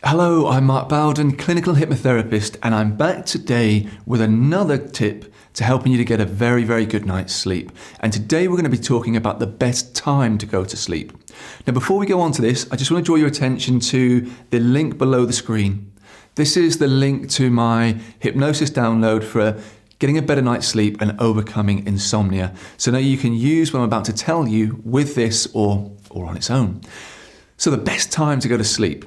Hello, I'm Mark Bowden, clinical hypnotherapist, and I'm back today with another tip to helping you to get a very, very good night's sleep. And today we're going to be talking about the best time to go to sleep. Now, before we go on to this, I just want to draw your attention to the link below the screen. This is the link to my hypnosis download for getting a better night's sleep and overcoming insomnia. So now you can use what I'm about to tell you with this or on its own. So the best time to go to sleep.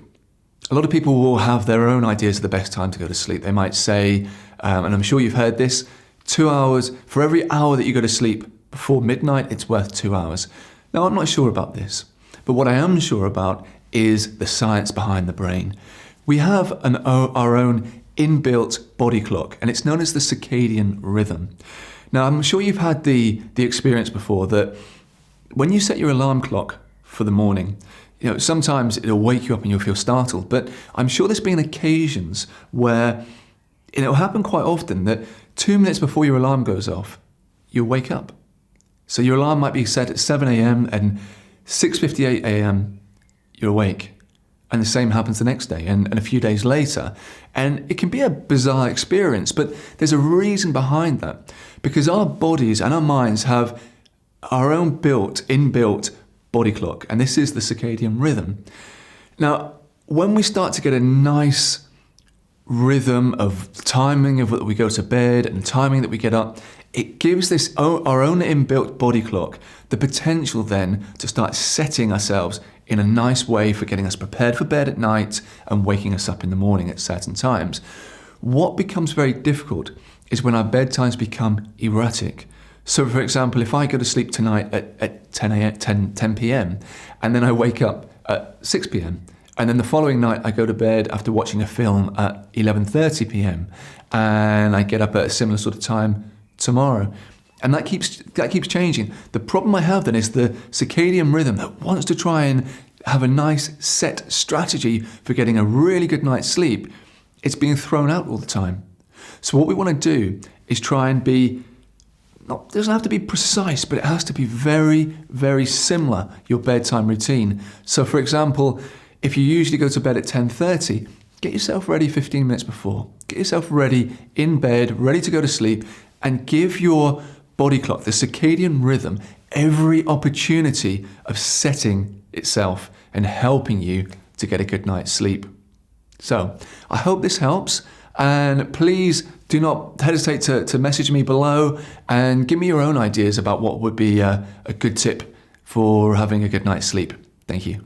A lot of people will have their own ideas of the best time to go to sleep. They might say, and I'm sure you've heard this, 2 hours, for every hour that you go to sleep before midnight, it's worth 2 hours. Now, I'm not sure about this, but what I am sure about is the science behind the brain. We have our own inbuilt body clock, and it's known as the circadian rhythm. Now, I'm sure you've had the experience before that when you set your alarm clock for the morning, sometimes it'll wake you up and you'll feel startled, but I'm sure there's been occasions where it'll happen quite often that 2 minutes before your alarm goes off, you'll wake up. So your alarm might be set at 7 a.m. and 6:58 a.m. you're awake. And the same happens the next day and a few days later. And it can be a bizarre experience, but there's a reason behind that. Because our bodies and our minds have our own inbuilt body clock, and this is the circadian rhythm. Now, when we start to get a nice rhythm of timing of when we go to bed and timing that we get up, it gives our own inbuilt body clock the potential then to start setting ourselves in a nice way for getting us prepared for bed at night and waking us up in the morning at certain times. What becomes very difficult is when our bedtimes become erratic. So, for example, if I go to sleep tonight at 10 p.m. and then I wake up at 6 p.m. and then the following night I go to bed after watching a film at 11:30 p.m. and I get up at a similar sort of time tomorrow, and that keeps changing. The problem I have then is the circadian rhythm that wants to try and have a nice set strategy for getting a really good night's sleep. It's being thrown out all the time. So what we want to do is try and be. It doesn't have to be precise, but it has to be very, very similar, your bedtime routine. So for example, if you usually go to bed at 10:30, get yourself ready 15 minutes before. Get yourself ready in bed, ready to go to sleep, and give your body clock, the circadian rhythm, every opportunity of setting itself and helping you to get a good night's sleep. So I hope this helps. And please do not hesitate to message me below and give me your own ideas about what would be a good tip for having a good night's sleep. Thank you.